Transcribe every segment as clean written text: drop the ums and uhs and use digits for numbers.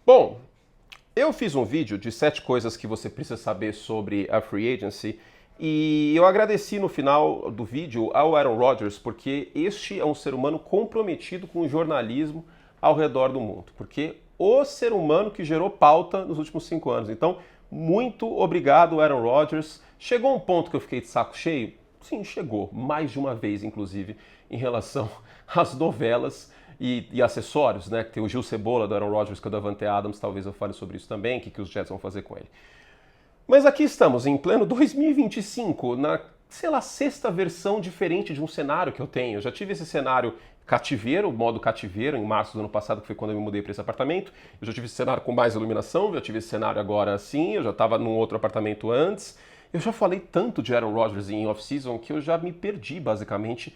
Bom, eu fiz um vídeo de 7 coisas que você precisa saber sobre a Free Agency e eu agradeci no final do vídeo ao Aaron Rodgers porque este é um ser humano comprometido com o jornalismo ao redor do mundo. Porque o ser humano que gerou pauta nos últimos 5 anos. Então, muito obrigado, Aaron Rodgers. Chegou um ponto que eu fiquei de saco cheio? Sim, chegou. Mais de uma vez, inclusive, em relação às novelas e acessórios, né? Que tem o Gil Cebola do Aaron Rodgers, que é o Davante Adams, talvez eu fale sobre isso também, o que os Jets vão fazer com ele. Mas aqui estamos, em pleno 2025, na, sei lá, sexta versão diferente de um cenário que eu tenho. Eu já tive esse cenário cativeiro, modo cativeiro, em março do ano passado, que foi quando eu me mudei para esse apartamento. Eu já tive esse cenário com mais iluminação, já tive esse cenário agora assim, eu já estava num outro apartamento antes. Eu já falei tanto de Aaron Rodgers em off-season que eu já me perdi, basicamente,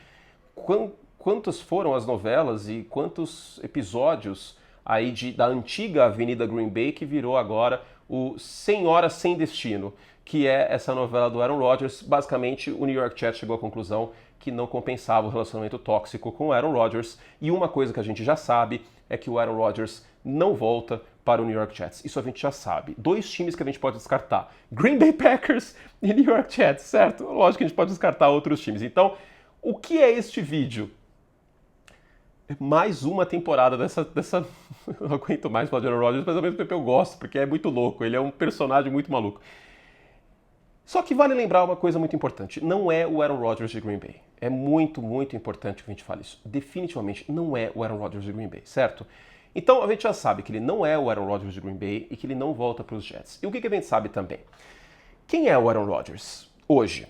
quantas foram as novelas e quantos episódios aí da antiga Avenida Green Bay que virou agora o Senhora Sem Destino, que é essa novela do Aaron Rodgers. Basicamente, o New York Jets chegou à conclusão que não compensava o relacionamento tóxico com o Aaron Rodgers, e uma coisa que a gente já sabe é que o Aaron Rodgers não volta para o New York Jets. Isso a gente já sabe. 2 times que a gente pode descartar: Green Bay Packers e New York Jets, certo? Lógico que a gente pode descartar outros times. Então, o que é este vídeo? Mais uma temporada dessa... Eu não aguento mais falar de Aaron Rodgers, mas ao mesmo tempo eu gosto, porque é muito louco. Ele é um personagem muito maluco. Só que vale lembrar uma coisa muito importante. Não é o Aaron Rodgers de Green Bay. É muito, muito importante que a gente fale isso. Definitivamente não é o Aaron Rodgers de Green Bay, certo? Então a gente já sabe que ele não é o Aaron Rodgers de Green Bay e que ele não volta para os Jets. E o que a gente sabe também? Quem é o Aaron Rodgers hoje?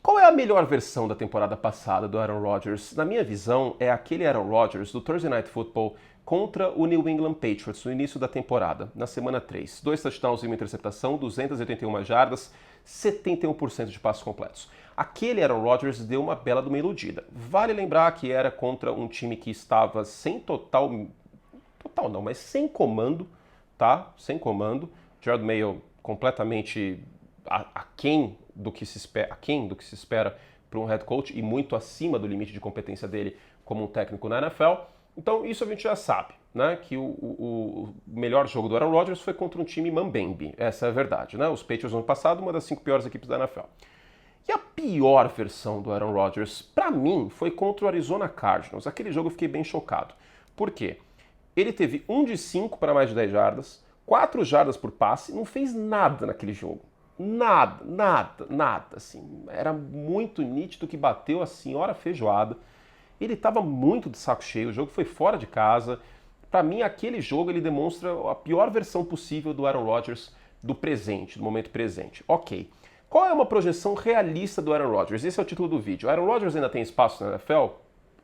Qual é a melhor versão da temporada passada do Aaron Rodgers? Na minha visão, é aquele Aaron Rodgers do Thursday Night Football contra o New England Patriots no início da temporada, na semana 3. 2 touchdowns e uma interceptação, 281 jardas, 71% de passos completos. Aquele Aaron Rodgers deu uma bela de uma iludida. Vale lembrar que era contra um time que estava sem total não, mas sem comando, tá? Sem comando. Gerard Mayo completamente aquém do que se espera para um head coach e muito acima do limite de competência dele como um técnico na NFL. Então isso a gente já sabe, né? Que o melhor jogo do Aaron Rodgers foi contra um time mambembe. Essa é a verdade, né? Os Patriots no ano passado, uma das 5 piores equipes da NFL. E a pior versão do Aaron Rodgers, para mim, foi contra o Arizona Cardinals. Aquele jogo eu fiquei bem chocado. Por quê? Ele teve 1 de 5 para mais de 10 jardas, 4 jardas por passe, não fez nada naquele jogo. Nada, assim. Era muito nítido que bateu a senhora feijoada. Ele estava muito de saco cheio, o jogo foi fora de casa. Para mim, aquele jogo ele demonstra a pior versão possível do Aaron Rodgers do presente, do momento presente. Ok. Qual é uma projeção realista do Aaron Rodgers? Esse é o título do vídeo. Aaron Rodgers ainda tem espaço na NFL?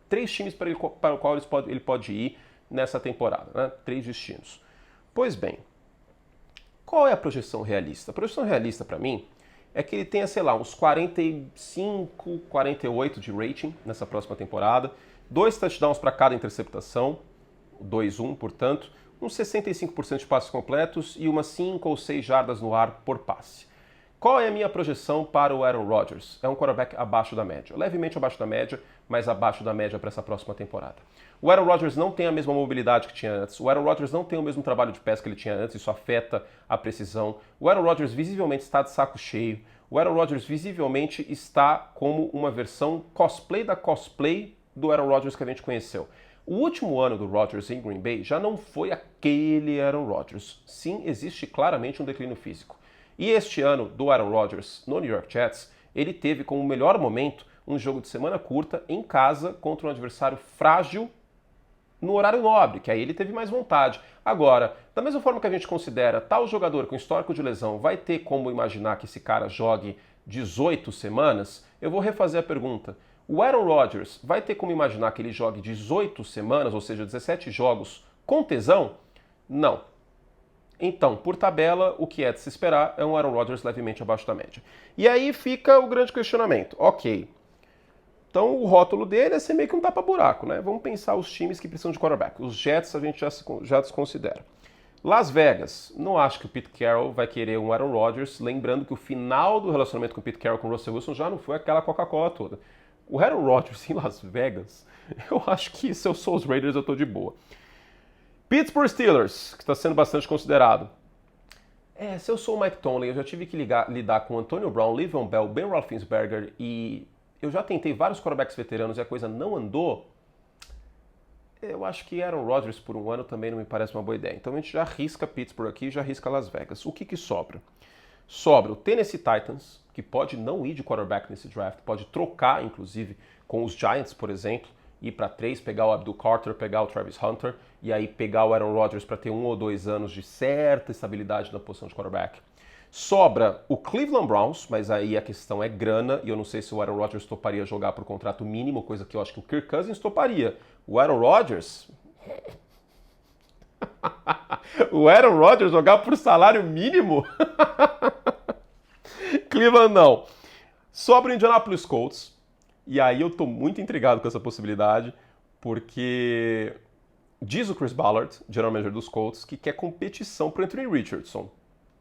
3 times para o qual ele pode ir nessa temporada, né? 3 destinos. Pois bem, qual é a projeção realista? A projeção realista para mim é que ele tenha, sei lá, uns 45, 48 de rating nessa próxima temporada, 2 touchdowns para cada interceptação, 2-1, portanto, uns 65% de passes completos e umas 5 ou 6 jardas no ar por passe. Qual é a minha projeção para o Aaron Rodgers? É um quarterback abaixo da média, levemente abaixo da média, mas abaixo da média para essa próxima temporada. O Aaron Rodgers não tem a mesma mobilidade que tinha antes, o Aaron Rodgers não tem o mesmo trabalho de pés que ele tinha antes, isso afeta a precisão. O Aaron Rodgers visivelmente está de saco cheio, o Aaron Rodgers visivelmente está como uma versão cosplay da cosplay do Aaron Rodgers que a gente conheceu. O último ano do Rodgers em Green Bay já não foi aquele Aaron Rodgers. Sim, existe claramente um declínio físico. E este ano do Aaron Rodgers no New York Jets, ele teve como melhor momento um jogo de semana curta em casa contra um adversário frágil no horário nobre, que aí ele teve mais vontade. Agora, da mesma forma que a gente considera tal jogador com histórico de lesão vai ter como imaginar que esse cara jogue 18 semanas, eu vou refazer a pergunta. O Aaron Rodgers vai ter como imaginar que ele jogue 18 semanas, ou seja, 17 jogos com tesão? Não. Então, por tabela, o que é de se esperar é um Aaron Rodgers levemente abaixo da média. E aí fica o grande questionamento. Ok, então o rótulo dele é ser meio que um tapa-buraco, né? Vamos pensar os times que precisam de quarterback. Os Jets a gente já desconsidera. Las Vegas, não acho que o Pete Carroll vai querer um Aaron Rodgers, lembrando que o final do relacionamento com o Pete Carroll com o Russell Wilson já não foi aquela Coca-Cola toda. O Aaron Rodgers em Las Vegas, eu acho que se eu sou os Raiders eu tô de boa. Pittsburgh Steelers, que está sendo bastante considerado. Se eu sou o Mike Tomlin, eu já tive que lidar com Antonio Brown, Le'Veon Bell, Ben Roethlisberger e eu já tentei vários quarterbacks veteranos e a coisa não andou. Eu acho que Aaron Rodgers por um ano também não me parece uma boa ideia. Então a gente já arrisca Pittsburgh aqui e já arrisca Las Vegas. O que sobra? Sobra o Tennessee Titans, que pode não ir de quarterback nesse draft, pode trocar, inclusive, com os Giants, por exemplo, ir para 3, pegar o Abdul Carter, pegar o Travis Hunter, e aí pegar o Aaron Rodgers para ter 1 ou 2 anos de certa estabilidade na posição de quarterback. Sobra o Cleveland Browns, mas aí a questão é grana, e eu não sei se o Aaron Rodgers toparia jogar por contrato mínimo, coisa que eu acho que o Kirk Cousins toparia. O Aaron Rodgers... o Aaron Rodgers jogar por salário mínimo? Cleveland não. Sobra o Indianapolis Colts. E aí eu tô muito intrigado com essa possibilidade, porque diz o Chris Ballard, general manager dos Colts, que quer competição para Anthony Richardson.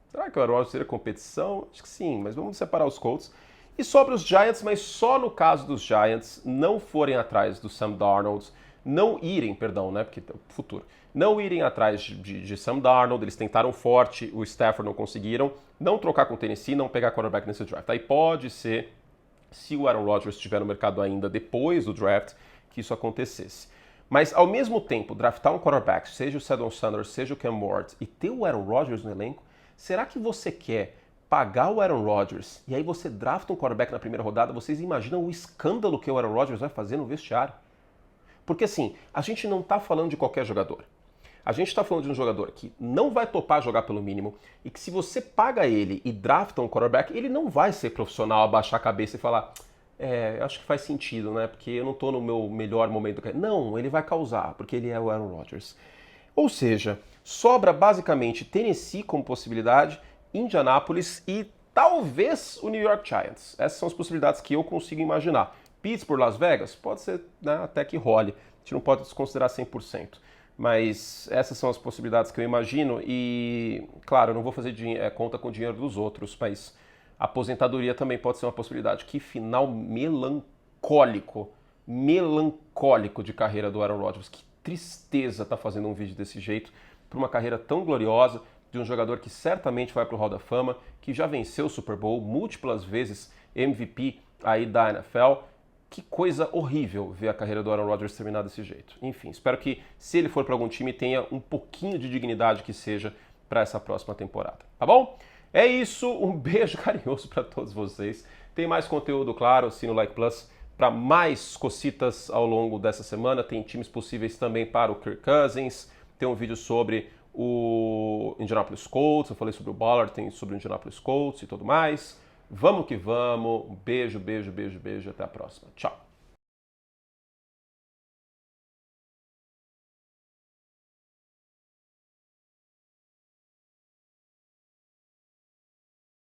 Será que o Aaron Rodgers seria competição? Acho que sim, mas vamos separar os Colts. E sobra os Giants, mas só no caso dos Giants não forem atrás do Sam Darnold, não irem atrás de Sam Darnold, eles tentaram forte, o Stafford não conseguiram, não trocar com o Tennessee, não pegar quarterback nesse draft. Aí pode ser, se o Aaron Rodgers estiver no mercado ainda depois do draft, que isso acontecesse. Mas ao mesmo tempo, draftar um quarterback, seja o Seldon Sanders, seja o Cam Ward, e ter o Aaron Rodgers no elenco, será que você quer pagar o Aaron Rodgers e aí você drafta um quarterback na primeira rodada? Vocês imaginam o escândalo que o Aaron Rodgers vai fazer no vestiário? Porque assim, a gente não está falando de qualquer jogador. A gente está falando de um jogador que não vai topar jogar pelo mínimo e que se você paga ele e drafta um quarterback, ele não vai ser profissional, abaixar a cabeça e falar acho que faz sentido, né? Porque eu não estou no meu melhor momento. Não, ele vai causar, porque ele é o Aaron Rodgers. Ou seja, sobra basicamente Tennessee como possibilidade, Indianapolis e talvez o New York Giants. Essas são as possibilidades que eu consigo imaginar. Pittsburgh, Las Vegas, pode ser, né, até que role. A gente não pode desconsiderar 100%. Mas essas são as possibilidades que eu imagino e, claro, eu não vou fazer conta com o dinheiro dos outros, mas a aposentadoria também pode ser uma possibilidade. Que final melancólico de carreira do Aaron Rodgers. Que tristeza tá fazendo um vídeo desse jeito para uma carreira tão gloriosa de um jogador que certamente vai para o Hall da Fama, que já venceu o Super Bowl, múltiplas vezes MVP aí da NFL. Que coisa horrível ver a carreira do Aaron Rodgers terminar desse jeito. Enfim, espero que, se ele for para algum time, tenha um pouquinho de dignidade que seja para essa próxima temporada. Tá bom? É isso, um beijo carinhoso para todos vocês. Tem mais conteúdo, claro, assina o Like Plus para mais cocitas ao longo dessa semana. Tem times possíveis também para o Kirk Cousins. Tem um vídeo sobre o Indianapolis Colts. Eu falei sobre o Ballard, tem sobre o Indianapolis Colts e tudo mais. Vamos que vamos. Um beijo, beijo, beijo, beijo. Até a próxima. Tchau.